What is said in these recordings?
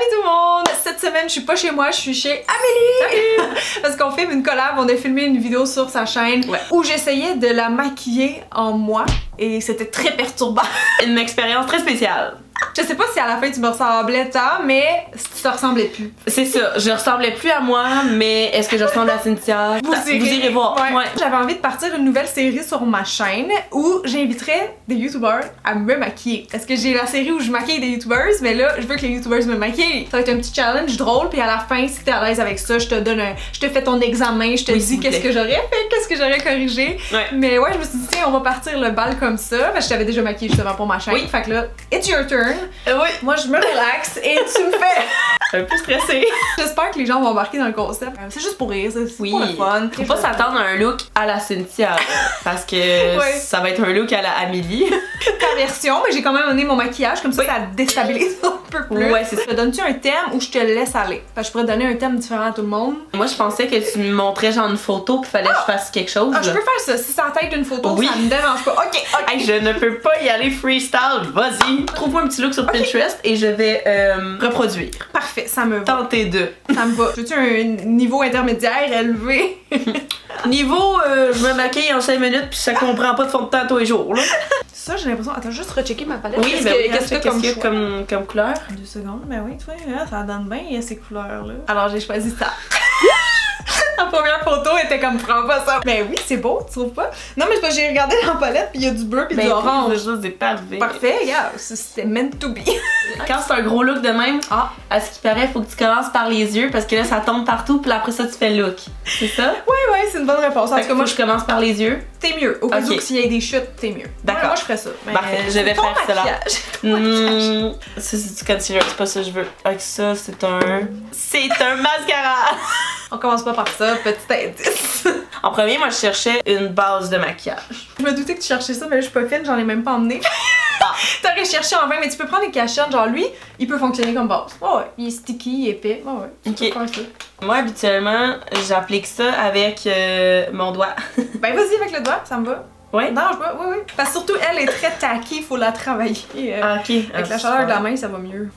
tout le monde! Cette semaine, je suis pas chez moi, je suis chez Amélie! Parce qu'on filme une collab, on a filmé une vidéo sur sa chaîne où j'essayais de la maquiller en moi et c'était très perturbant. Une expérience très spéciale. Je sais pas si à la fin tu me ressemblais tant, mais ça ressemblait plus. C'est ça, je ressemblais plus à moi, mais est-ce que je ressemble à Cynthia? Vous irez voir. Ouais. J'avais envie de partir une nouvelle série sur ma chaîne où j'inviterais des youtubeurs à me maquiller. Parce que j'ai la série où je maquille des youtubeurs, mais là, je veux que les youtubeurs me maquillent. Ça va être un petit challenge drôle, puis à la fin, si t'es à l'aise avec ça, je te fais ton examen, je te dis qu'est-ce que j'aurais fait, qu'est-ce que j'aurais corrigé. Mais ouais, je me suis dit, tiens, on va partir le bal comme ça. Parce que je t'avais déjà maquillé justement pour ma chaîne. Fait que là, it's your turn. Oui. Moi, je me relaxe et tu me fais. Un peu stressée. J'espère que les gens vont embarquer dans le concept. C'est juste pour rire, c'est pour le fun. Faut pas s'attendre à un look à la Cynthia, parce que ça va être un look à la Amélie. Ta version, mais j'ai quand même donné mon maquillage, comme ça, ça déstabilise un peu plus. Ouais, c'est ça. Te donnes-tu un thème ou je te laisse aller? Parce que je pourrais donner un thème différent à tout le monde. Moi, je pensais que tu me montrais genre une photo puis fallait que je fasse quelque chose. Ah, je peux faire ça. Si c'est en tête d'une photo, ça me dérange pas. Ok. Hey, je ne peux pas y aller freestyle. Vas-y. Trouve-moi un petit look sur Pinterest et je vais reproduire. Parfait, ça me va. Tenter de. Ça me va. Veux-tu un niveau intermédiaire élevé? Niveau, je me maquille en 5 minutes puis ça comprend pas de fond de teint tous les jours, là. Ça, j'ai l'impression. Attends, juste rechecker ma palette. Oui, qu'est-ce qu'il y a comme couleur? 2 secondes. Ben oui, tu vois, ça donne bien ces couleurs-là. Alors, j'ai choisi ça. La première photo était comme prends pas ça. Mais oui, c'est beau, tu trouves pas? Non, mais c'est parce que j'ai regardé dans la palette puis il y a du bleu puis du orange. C'est parfait. Parfait, regarde, c'était meant to be. Quand c'est un gros look de même, à ce qui paraît, faut que tu commences par les yeux parce que là ça tombe partout puis après ça tu fais le look. C'est ça? Ouais, c'est une bonne réponse. En tout cas, moi je commence par les yeux. T'es mieux. Au cas où s'il y a des chutes, t'es mieux. D'accord. Moi je ferais ça. Parfait, je vais faire cela. Ça c'est du concealer, c'est pas ça que je veux. Avec ça, c'est un mascara. On commence pas par ça, petit indice. En premier, moi je cherchais une base de maquillage. Je me doutais que tu cherchais ça, mais là je suis pas fine, j'en ai même pas emmené. T'aurais cherché en vain, mais tu peux prendre des cachettes, genre lui, il peut fonctionner comme base. Ouais, il est sticky, il est épais. Ouais, tu peux faire ça. Moi habituellement, j'applique ça avec mon doigt. Ben vas-y avec le doigt, ça me va. Ouais? Non, je vois, oui. Parce que surtout, elle est très tacky, faut la travailler. Avec la chaleur de la main, ça va mieux.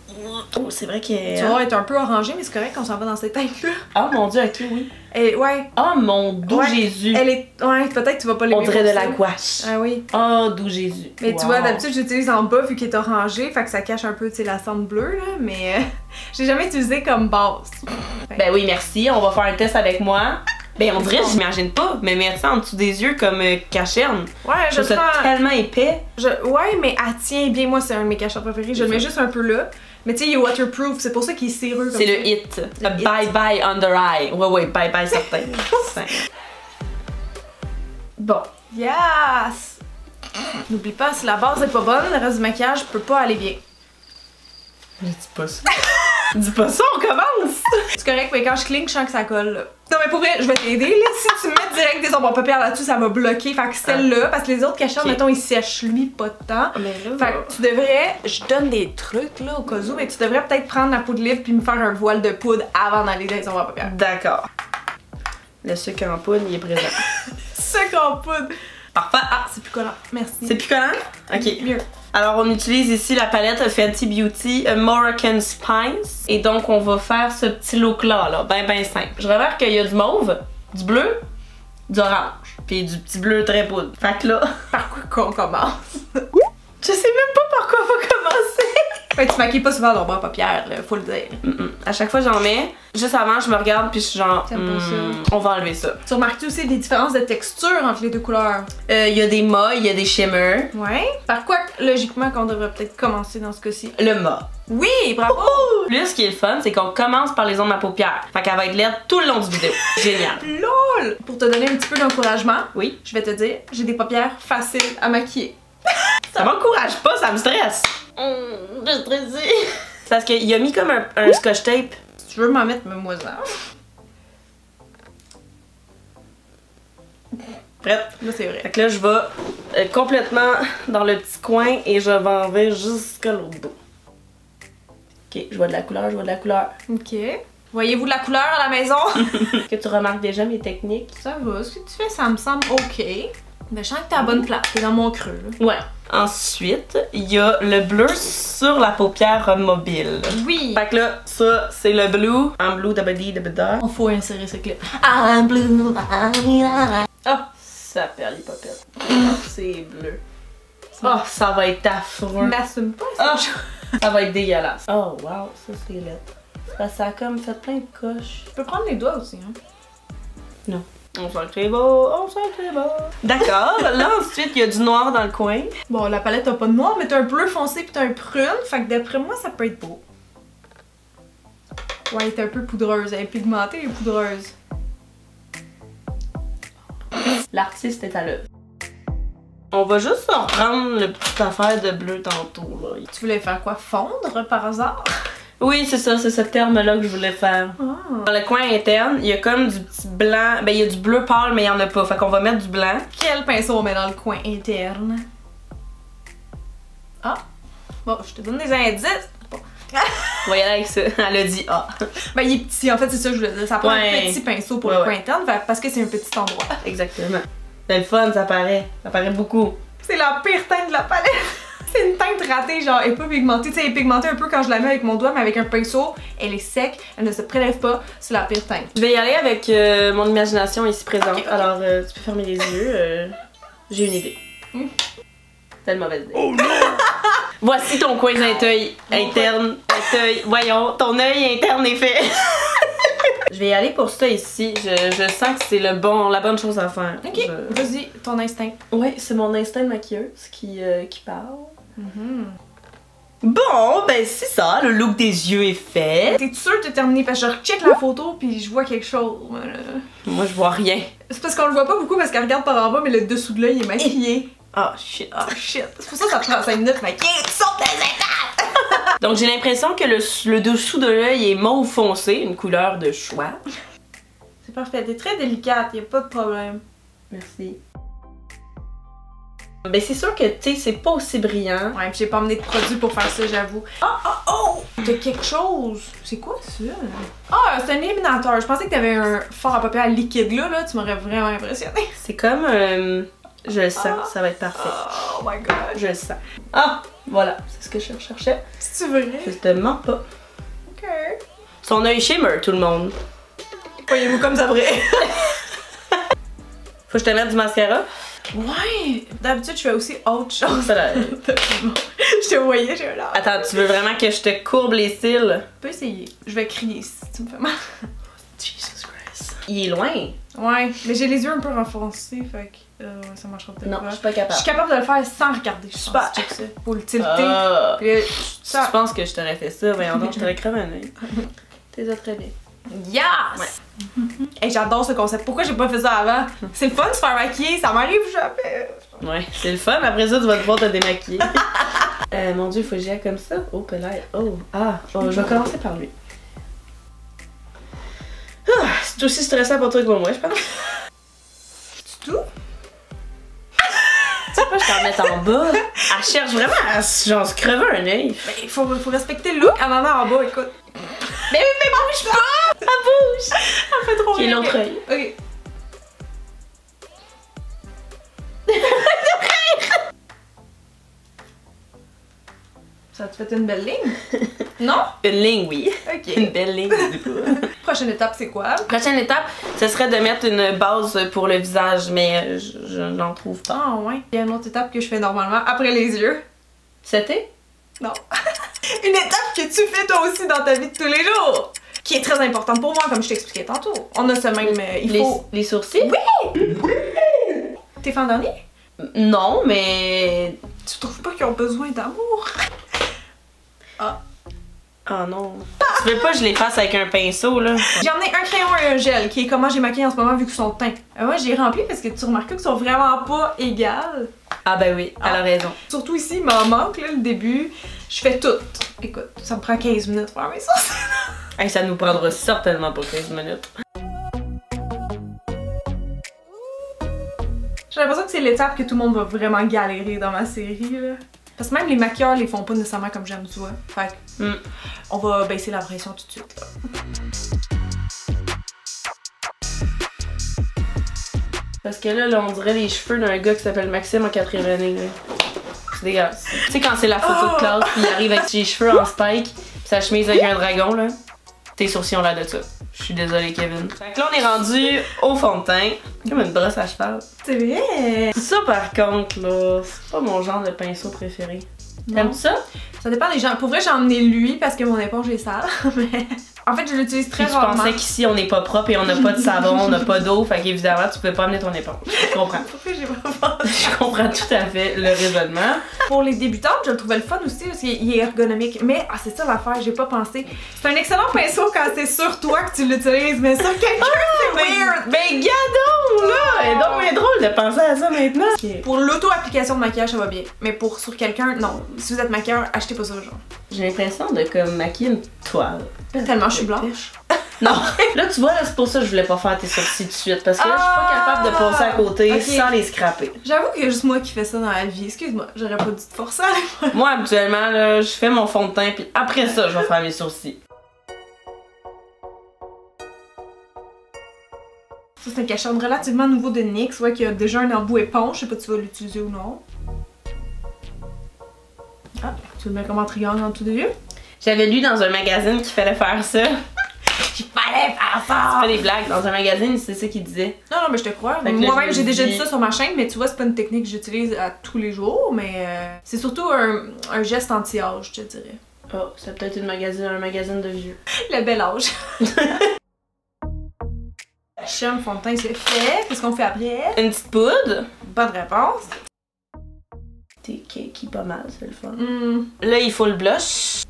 Oh, c'est vrai qu'elle... Tu vas être un peu orangée, mais c'est correct qu'on s'en va dans cette teinte-là. Oh mon dieu, ok, oui. Et ouais. Oh mon doux Jésus. Elle est... Ouais, peut-être que tu vas pas l'aimer. On dirait de la gouache. Ah oui. Oh, doux Jésus. Mais tu vois, d'habitude, j'utilise en bas vu qu'il est orangé, fait que ça cache un peu, tu sais, la cendre bleue, là, mais j'ai jamais utilisé comme base. Ben oui, merci. On va faire un test avec moi. Ben on dirait, j'imagine pas, mais mettre ça en dessous des yeux comme cacherne. Ouais, je trouve ça tellement épais. Ouais, mais elle tient bien. Moi, c'est un de mes cachettes préférés. Je le mets juste un peu là. Mais tu sais, il est waterproof, c'est pour ça qu'il est serreux. C'est le hit. Bye bye under eye. Ouais, bye bye certain. Bon. Yes! N'oublie pas, si la base est pas bonne, le reste du maquillage peut pas aller bien. Je dis pas ça. Dis pas ça, on commence! C'est correct, mais quand je cligne, je sens que ça colle là. Non mais pour vrai, je vais t'aider là. Si tu mets direct des ombres à paupières là-dessus, ça va bloquer. Fait que celle-là, parce que les autres cachettes, mettons, ils sèchent lui pas de temps. Fait que tu devrais, je donne des trucs là au cas où, mais tu devrais peut-être prendre la poudre libre puis me faire un voile de poudre avant d'aller dans les ombres à paupières. D'accord. Le sucre en poudre, il est présent. Sucre en poudre! Parfait. Ah, c'est plus collant. Merci. C'est plus collant? Ok. Mieux. Alors, on utilise ici la palette Fenty Beauty Moroccan Spice. Et donc, on va faire ce petit look-là, ben simple. Je remarque qu'il y a du mauve, du bleu, du orange, puis du petit bleu très poudre. Fait que là... Par quoi qu'on commence? Je sais même pas par quoi on va commencer! Fait que tu maquilles pas souvent l'ombre à paupières, là, faut le dire. À chaque fois, j'en mets. Juste avant, je me regarde, puis je suis genre... on va enlever ça. Tu remarques aussi des différences de texture entre les deux couleurs? Il y a des mâts, il y a des shimmers. Ouais. Par quoi, logiquement, qu'on devrait peut-être commencer dans ce cas-ci? Le mât. Oui, bravo! Plus, ce qui est le fun, c'est qu'on commence par les ombres à paupières. Fait qu'elle va être laide tout le long du vidéo. Génial. LOL! Pour te donner un petit peu d'encouragement, oui, je vais te dire, j'ai des paupières faciles à maquiller. Ça m'encourage pas, ça me stresse. Je suis stressée. C'est parce qu'il a mis comme un scotch tape. Si tu veux m'en mettre, mets-moi ça. Prête? Là, c'est vrai. Fait que là, je vais complètement dans le petit coin et je vais enlever jusqu'à l'autre bout. Ok, je vois de la couleur, je vois de la couleur. Ok. Voyez-vous de la couleur à la maison? Est-ce que tu remarques déjà mes techniques? Ça va, ce que tu fais, ça me semble ok. Ben, je sens que t'es à la bonne place, t'es dans mon creux, là. Ouais. Ensuite, il y a le bleu sur la paupière mobile. Oui! Fait que là, ça, c'est le blue. En blue, da. On faut insérer ce clip. I'm blue, Ah, ça perd les popettes. C'est bleu. Oh, ça va être affreux. M'assume pas, Ah, ça. ça va être dégueulasse. Oh, wow, ça c'est laid. Ça a comme fait plein de coches. Tu peux prendre les doigts aussi, hein. Non. On sent que c'est beau, on sent que c'est beau. D'accord, là ensuite, il y a du noir dans le coin. Bon, la palette a pas de noir, mais t'as un bleu foncé pis t'as un prune, fait que d'après moi, ça peut être beau. Ouais, elle est un peu poudreuse, elle est pigmentée et poudreuse. L'artiste est à l'œuvre. On va juste reprendre le petit affaire de bleu tantôt, là. Tu voulais faire quoi? Fondre par hasard? Oui, c'est ça, c'est ce terme-là que je voulais faire. Ah. Dans le coin interne, il y a comme du petit blanc. Ben, il y a du bleu pâle, mais il y en a pas. Fait qu'on va mettre du blanc. Quel pinceau on met dans le coin interne? Ah! Bon, je te donne des indices. On va y aller avec ça. Elle a dit ah. Ben, il est petit, en fait, c'est ça que je voulais dire. Ça prend Ouais. un petit pinceau pour Ouais, le coin ouais. interne, parce que c'est un petit endroit. Exactement. C'est le fun, ça paraît. Ça paraît beaucoup. C'est la pire teinte de la palette. C'est une teinte ratée, genre, elle est pas pigmentée. Tu sais, elle est pigmentée un peu quand je la mets avec mon doigt, mais avec un pinceau, elle est sec, elle ne se prélève pas. C'est la pire teinte. Je vais y aller avec mon imagination ici présente. Ok, ok. Alors, tu peux fermer les yeux. J'ai une idée. C'est une mauvaise idée. Oh non! Voici ton coin interne. Voyons, ton œil interne est fait. Je vais y aller pour ça ici. Je sens que c'est la bonne chose à faire. Ok, vas-y, ton instinct. Ouais, c'est mon instinct de maquilleuse qui parle. Bon, ben c'est ça, le look des yeux est fait. T'es sûre de terminer? Parce que je recheck la photo puis je vois quelque chose. Moi, je vois rien. C'est parce qu'on le voit pas beaucoup parce qu'elle regarde par en bas, mais le dessous de l'œil est maquillé. Ah, shit. Ah shit. C'est pour ça que ça prend 5 minutes maquillée. Saute des étapes! Donc, j'ai l'impression que le dessous de l'œil est mauve foncé, une couleur de choix. C'est parfait, t'es très délicate, y'a pas de problème. Merci. Ben, c'est sûr que, tu sais, c'est pas aussi brillant. Ouais, pis j'ai pas emmené de produit pour faire ça, j'avoue. Oh! T'as quelque chose! C'est quoi ça? Ah, c'est un éliminateur. Je pensais que t'avais un fard à paupières liquide là, tu m'aurais vraiment impressionné. C'est comme, je le sens, ça va être parfait. Oh my god. Je le sens. Ah, voilà, c'est ce que je cherchais. C'est vrai? Justement pas. Ok. Son œil shimmer, tout le monde. Voyez-vous comme ça vrai? Faut que je te mette du mascara? Ouais! D'habitude, je fais aussi autre chose. Voilà. Je te voyais, j'ai là. Attends, tu veux vraiment que je te courbe les cils? Tu peux essayer. Je vais crier si tu me fais mal. Jesus Christ. Il est loin. Ouais, mais j'ai les yeux un peu renfoncés, fait que ça marchera peut-être Non, pas. je suis pas Je capable. suis capable de le faire sans regarder. Je Super. pense. Check ça. Faut le tilter. Ah. Puis là, Si tu penses que je t'aurais fait ça, voyons donc, je t'aurais crevé un œil. T'es ça très bien. Yes! Ouais. Hey, j'adore ce concept. Pourquoi j'ai pas fait ça avant? C'est le fun de se faire maquiller, ça m'arrive jamais. Ouais, c'est le fun. Après ça, tu vas pouvoir te démaquiller. Mon dieu, faut que j'y aille comme ça. Oh, peut-être. Oh, je vais commencer par lui. Ah, c'est aussi stressant pour toi que pour moi, je pense. C'est tout? Tu sais pas, je t'en mets en bas. Elle cherche vraiment à genre, se crever un œil. Ben, faut respecter le look. Elle en a en bas, écoute. Mais bouge pas! Elle bouge! Elle fait trop Qui est bien. l'autre œil. Ok. Ça te fait une belle ligne? Non? Une ligne, oui. Ok. Une belle ligne. Prochaine étape, c'est quoi? Prochaine étape, ce serait de mettre une base pour le visage, mais je n'en trouve pas. Ah ouais. Il y a une autre étape que je fais normalement après les yeux. C'était? Non. Une étape que tu fais toi aussi dans ta vie de tous les jours. Qui est très importante pour moi, comme je t'expliquais tantôt. On a ce même... il faut... Les sourcils? Oui! T'es fan dernier? Non, mais... Tu trouves pas qu'ils ont besoin d'amour? Ah. Oh non. Tu veux pas que je les fasse avec un pinceau, là? J'ai emmené un crayon et un gel, qui est comment j'ai maquillé en ce moment vu qu'ils sont teints. Moi, j'ai rempli parce que tu remarques qu'ils sont vraiment pas égales. Ah ben oui, elle a raison. Surtout ici, il m'en manque, là, le début. Je fais tout. Écoute, ça me prend 15 minutes pour faire mes sourcils. Hey, ça nous prendra certainement pas 15 minutes. J'ai l'impression que c'est l'étape que tout le monde va vraiment galérer dans ma série, là. Parce que même les maquilleurs les font pas nécessairement comme j'aime, tu vois. Fait que on va baisser la pression tout de suite, là. Parce que là, on dirait les cheveux d'un gars qui s'appelle Maxime en 4e année. C'est dégueulasse. Tu sais, quand c'est la photo de classe, puis il arrive avec ses cheveux en spike, pis sa chemise avec un dragon, là, tes sourcils ont l'air de ça. Je suis désolée, Kevin. Fait que là, on est rendu au fond de teint. Comme une brosse à cheval. C'est vrai! Ça, par contre, là, c'est pas mon genre de pinceau préféré. T'aimes ça? Ça dépend des gens. Pour vrai, j'ai emmené lui parce que mon éponge est sale, mais... En fait, je l'utilise très Puis rarement. tu pensais qu'ici, on n'est pas propre et on n'a pas de savon, on n'a pas d'eau, fait qu'évidemment, tu pouvais pas amener ton éponge. Je comprends. Pourquoi j'ai pas pensé? Je comprends tout à fait le raisonnement. Pour les débutantes, je le trouvais le fun aussi parce qu'il est ergonomique. Mais, c'est ça l'affaire, j'ai pas pensé. C'est un excellent pinceau quand c'est sur toi que tu l'utilises, mais sur quelqu'un, c'est weird! Ben, gadon, là! Et donc, c'est drôle de penser à ça maintenant. Okay. Pour l'auto-application de maquillage, ça va bien. Mais pour sur quelqu'un, non. Si vous êtes maquilleur, achetez pas ça, genre. J'ai l'impression de comme maquiller une toile. Tellement je suis blanche. Non! Là, tu vois, là, c'est pour ça que je voulais pas faire tes sourcils tout de suite. Parce que là, je suis pas capable de passer à côté okay. sans les scraper. J'avoue qu'il y a juste moi qui fais ça dans la vie. Excuse-moi, j'aurais pas dû te forcer à aller faire. Moi, habituellement, là, je fais mon fond de teint, puis après ça, je vais faire mes sourcils. Ça, c'est un cachet relativement nouveau de NYX, ouais, qui a déjà un embout éponge. Je sais pas si tu vas l'utiliser ou non. Ah, tu le mets comme en triangle en tout de yeux? J'avais lu dans un magazine qu'il fallait faire ça. Qu'il fallait faire ça! C'est pas des blagues, dans un magazine, c'est ça qu'il disait. Non, mais je te crois. Moi-même, j'ai déjà dit ça sur ma chaîne, mais tu vois, c'est pas une technique que j'utilise à tous les jours, mais c'est surtout un geste anti-âge, je te dirais. Oh, c'est peut-être un magazine de vieux. Le bel âge. Chum, fond de teint, c'est fait. Qu'est-ce qu'on fait après? Une petite poudre. Bonne réponse. Qui pas mal, c'est le fun. Mm. Là, il faut le blush.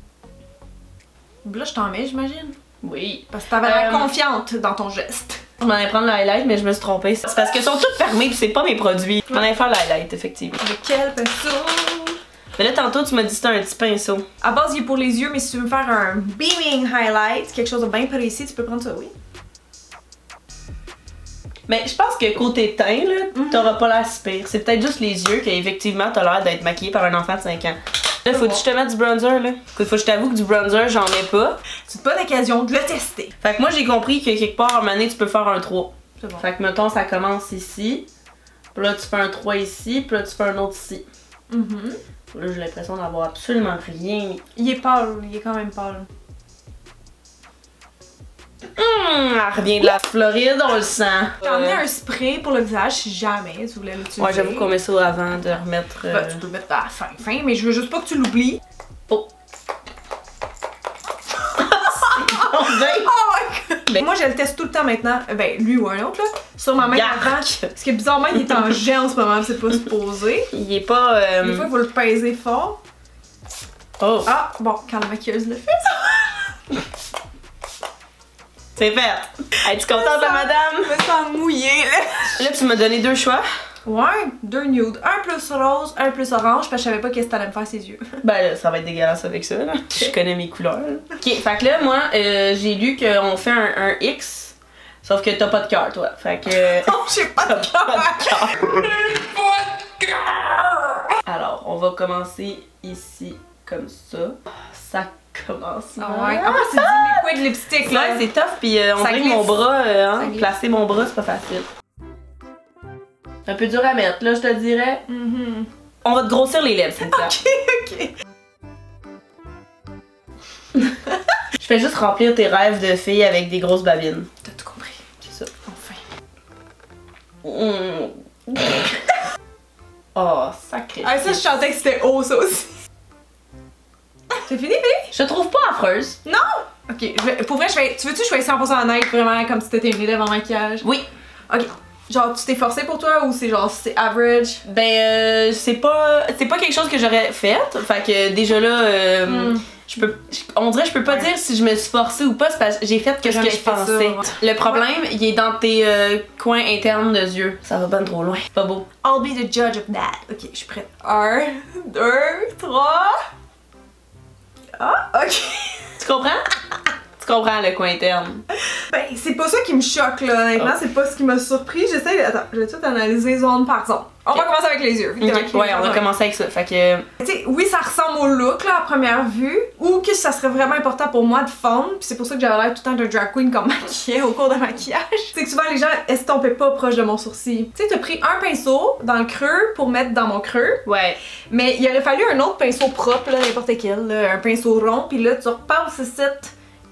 Blush, t'en mets, j'imagine? Oui. Parce que t'avais l'air confiante dans ton geste. Je m'en allais prendre le highlight, mais je me suis trompée. C'est parce qu'ils sont tous fermés pis c'est pas mes produits. Je m'en allais faire le highlight, effectivement. De quel pinceau? Mais là, tantôt, tu m'as dit que c'était un petit pinceau. À base, il est pour les yeux, mais si tu veux me faire un beaming highlight, quelque chose de bien précis, tu peux prendre ça, oui. Mais je pense que côté teint, là, t'auras pas l'air si pire. C'est peut-être juste les yeux qu'effectivement, t'as l'air d'être maquillée par un enfant de 5 ans. Là, faut que je te mette du bronzer, là. Faut que je t'avoue que du bronzer, j'en mets pas. C'est pas l'occasion de le tester. Fait que moi, j'ai compris que quelque part, à un moment donné, tu peux faire un 3. C'est bon. Fait que, mettons, ça commence ici. Puis là, tu fais un 3 ici. Puis là, tu fais un autre ici. Là, j'ai l'impression d'avoir absolument rien. Il est pâle, il est quand même pâle. Elle revient de la Floride, on le sent. J'ai emmené un spray pour le visage si jamais tu voulais l'utiliser. Ouais, j'avoue qu'on met ça avant de remettre. Ben, tu peux le mettre à la fin, mais je veux juste pas que tu l'oublies. Oh! Oh my god! Moi, je le teste tout le temps maintenant, ben lui ou un autre, là, sur ma main avant. Parce que bizarrement, il est en jet en ce moment, c'est pas supposé. Il est pas. Des fois, il faut le peser fort. Oh! Ah, bon, quand la maquilleuse le fait, ça. C'est fait! Es-tu contente, la madame? Je me sens mouillée, là. Là, tu m'as donné 2 choix. Ouais, 2 nudes. Un plus rose, un plus orange, parce que je savais pas qu'est-ce que t'allais me faire ses yeux. Ben là, ça va être dégueulasse avec ça, là. Je connais mes couleurs. Ok, fait que là, moi, j'ai lu qu'on fait un X, sauf que t'as pas de cœur, toi. Fait que. Non, j'ai pas de cœur! Alors, on va commencer ici, comme ça. Ça commence. Ah ouais. Après, c'est du liquid lipstick, là. Ouais, c'est tough, pis on Ça dirait que glisse. mon bras, Ça glisse. placer mon bras, c'est pas facile. Un peu dur à mettre, là, je te dirais. On va te grossir les lèvres, Cynthia. Ok. Je fais juste remplir tes rêves de fille avec des grosses babines. T'as tout compris. C'est ça. Enfin. Oh, sacré. Ah, ça, je chantais que c'était haut, ça aussi. C'est fini, Billy? Je te trouve pas affreuse. Non! Ok, pour vrai, tu veux-tu que je sois 100% honnête, vraiment, comme si t'étais une élève en maquillage? Oui. Ok. Genre, tu t'es forcé pour toi ou c'est genre, c'est average? Ben, c'est pas quelque chose que j'aurais fait. Fait que déjà là, on dirait que je peux pas dire si je me suis forcée ou pas, c'est parce que j'ai fait que ce que je pensais. Le problème, il est dans tes coins internes de yeux. Ça va pas trop loin. Pas beau. I'll be the judge of that. Ok, je suis prête. 1, 2, 3. Ah, ok. Tu comprends? Tu comprends le coin interne. Ben, c'est pas ça qui me choque, là, honnêtement. C'est pas ce qui m'a surpris. Attends, je vais tout analyser zone par zone. On va commencer avec les yeux. Ouais, on va commencer avec ça. Fait que. Tu sais, oui, ça ressemble au look, là, à première vue. Ou que ça serait vraiment important pour moi de fondre. Puis c'est pour ça que j'avais l'air tout le temps de drag queen comme maquillée au cours de maquillage. C'est que souvent, les gens estompaient pas proche de mon sourcil. Tu sais, t'as pris un pinceau dans le creux pour mettre dans mon creux. Ouais. Mais il aurait fallu un autre pinceau propre, là, n'importe quel, là, un pinceau rond. Puis là, tu repasses ici.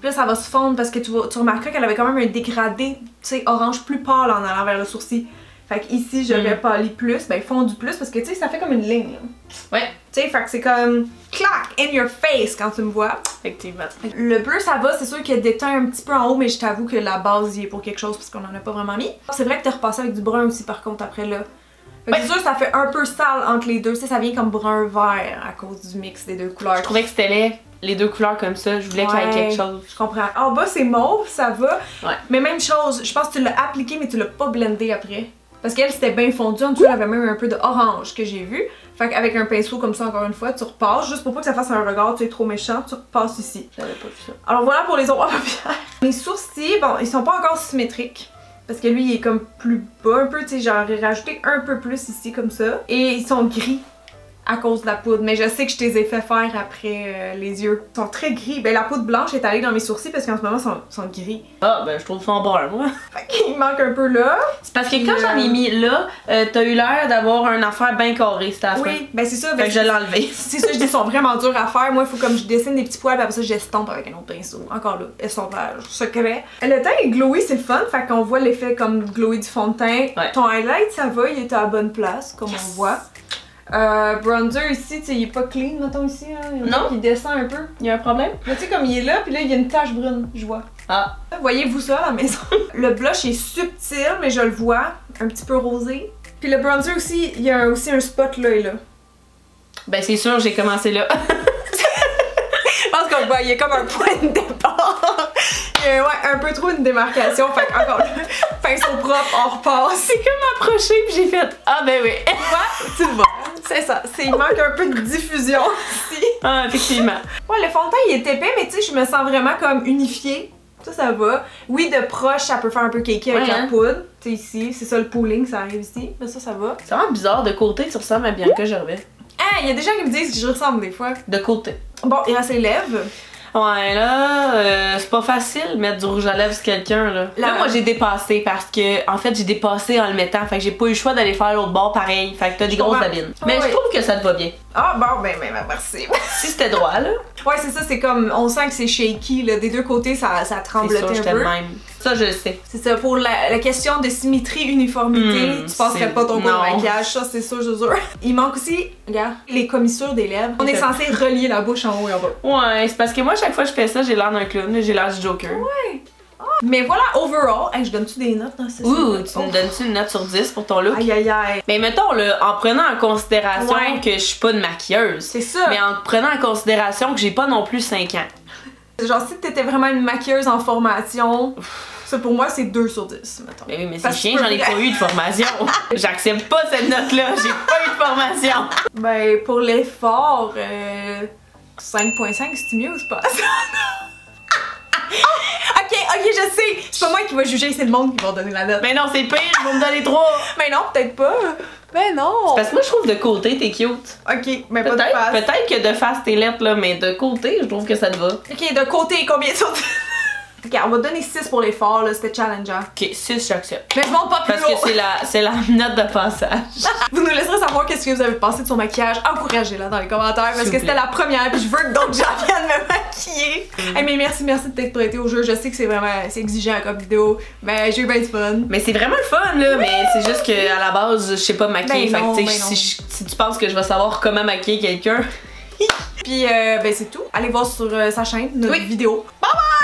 Puis là, ça va se fondre parce que tu remarqueras qu'elle avait quand même un dégradé, tu sais, orange plus pâle en allant vers le sourcil. Fait que ici, j'aurais pâli plus, ben fondu plus parce que tu sais, ça fait comme une ligne. Là. Ouais. Tu sais, fait que c'est comme clac in your face quand tu me vois. Effectivement. Le bleu, ça va, c'est sûr qu'il déteint un petit peu en haut, mais je t'avoue que la base y est pour quelque chose parce qu'on en a pas vraiment mis. C'est vrai que t'es repassé avec du brun aussi, par contre, après là. Fait que c'est sûr que ça fait un peu sale entre les deux. Tu sais, ça vient comme brun-vert à cause du mix des deux couleurs. Je trouvais que c'était laid. Les deux couleurs comme ça, je voulais qu'il y ait quelque chose. Je comprends. En bas, c'est mauve, ça va. Ouais. Mais même chose, je pense que tu l'as appliqué, mais tu l'as pas blendé après. Parce qu'elle, c'était bien fondu. En dessous, elle avait même un peu de orange que j'ai vu. Fait qu'avec un pinceau comme ça, encore une fois, tu repasses. Juste pour pas que ça fasse un regard, tu es trop méchant, tu repasses ici. J'avais pas vu ça. Alors voilà pour les ombres à paupières. Les sourcils, bon, ils sont pas encore symétriques. Parce que lui, il est comme plus bas un peu, tu sais, j'aurais rajouté un peu plus ici, comme ça. Et ils sont gris. À cause de la poudre, mais je sais que je les ai fait faire après les yeux. Ils sont très gris. Ben la poudre blanche est allée dans mes sourcils parce qu'en ce moment ils sont gris. Ah ben je trouve ça en bas moi. Fait qu'il manque un peu là. C'est parce que quand j'en ai mis là, t'as eu l'air d'avoir une affaire bien carrée cette affaire. Oui, ben c'est ça. Fait que je l'ai enlevé. C'est ça, je dis, ils sont vraiment durs à faire. Moi, il faut comme je dessine des petits poils, puis après ça, je l'estompe avec un autre pinceau. Encore là, estompage secret. Le teint est glowy, c'est le fun. Fait qu'on voit l'effet comme glowy du fond de teint. Ouais. Ton highlight, ça va, il est à la bonne place, comme on voit. Bronzer ici, tu sais, il est pas clean, mettons ici, hein. Non. Il descend un peu. Il y a un problème? Mais tu sais, comme il est là, puis là, il y a une tache brune, je vois. Ah. Voyez-vous ça à la maison? Le blush est subtil, mais je le vois, un petit peu rosé. Puis le bronzer aussi, il y a aussi un spot là et là. Ben c'est sûr, j'ai commencé là. Je pense qu'on voit, il y a comme un point de départ. Il y a un peu trop une démarcation, fait encore là, pinceau propre, on repasse. C'est comme approché puis j'ai fait ah ben oui. Tu le vois, c'est ça. Il manque un peu de diffusion ici. Ah effectivement. Ouais, le fond de teint il est épais, mais tu sais, je me sens vraiment comme unifiée. Ça va. Oui, de proche, ça peut faire un peu cakey avec la poudre. Tu sais, ici, c'est ça le pooling, ça arrive ici. Mais ça va. C'est vraiment bizarre, de côté, tu ressembles à Bianca Gervais. Ah, il y a des gens qui me disent que je ressemble des fois. De côté. Bon, il reste les lèvres. Ouais, là, c'est pas facile de mettre du rouge à lèvres sur quelqu'un, là. Là, moi, j'ai dépassé parce que, en fait, j'ai dépassé en le mettant. Fait que j'ai pas eu le choix d'aller faire l'autre bord pareil. Fait que t'as des grosses babines. Mais je trouve que ça te va bien. Ah, bon, ben, merci. Si c'était droit, là. Ouais, c'est ça, c'est comme, on sent que c'est shaky, là. Des deux côtés, ça tremblotait un peu. Même. Ça, je le sais. C'est ça, pour la question de symétrie, uniformité, tu passerais pas ton cours de maquillage, ça, c'est sûr, je jure. Il manque aussi, regarde, les commissures des lèvres. On est censé relier la bouche en haut et en bas. Ouais, c'est parce que moi, chaque fois que je fais ça, j'ai l'air d'un clown, j'ai l'air du Joker. Ouais. Ah. Mais voilà, overall, hey, je donne-tu des notes dans ce Ouh, tu me donnes-tu une note sur 10 pour ton look? Aïe aïe aïe. Mais mettons, là, en prenant en considération que je suis pas une maquilleuse. C'est ça. Mais en prenant en considération que j'ai pas non plus 5 ans. Genre, si t'étais vraiment une maquilleuse en formation, ça pour moi c'est 2 sur 10, mettons. Mais oui, mais c'est chiant, j'en ai pas eu de formation. J'accepte pas cette note-là, j'ai pas eu de formation. Ben, pour l'effort, 5.5, c'est mieux ou c'est pas? Ok, je sais! C'est pas moi qui va juger, c'est le monde qui va donner la note. Mais non, c'est pire, ils vont me donner 3. Mais non, peut-être pas. Ben non! C'est parce que moi je trouve de côté t'es cute. Ok, mais pas de face. Peut-être que de face t'es lettre là, mais de côté je trouve que ça te va. Ok, de côté, combien sur 10? Ok, on va donner 6 pour l'effort, là, c'était challengeant. Ok, 6 j'accepte. Mais je monte pas plus parce que c'est la note de passage. Vous nous laisserez savoir qu'est-ce que vous avez pensé de son maquillage. Encouragez-la dans les commentaires parce que c'était la première puis je veux que d'autres gens viennent me maquiller. Hey, mais merci de t'être prêté au jeu. Je sais que c'est vraiment exigeant comme vidéo, mais j'ai eu bien du fun. Mais c'est vraiment le fun là, mais c'est juste que à la base je sais pas maquiller. Ben fait que si tu penses que je vais savoir comment maquiller quelqu'un. Puis ben c'est tout. Allez voir sur sa chaîne notre vidéo. Bye bye!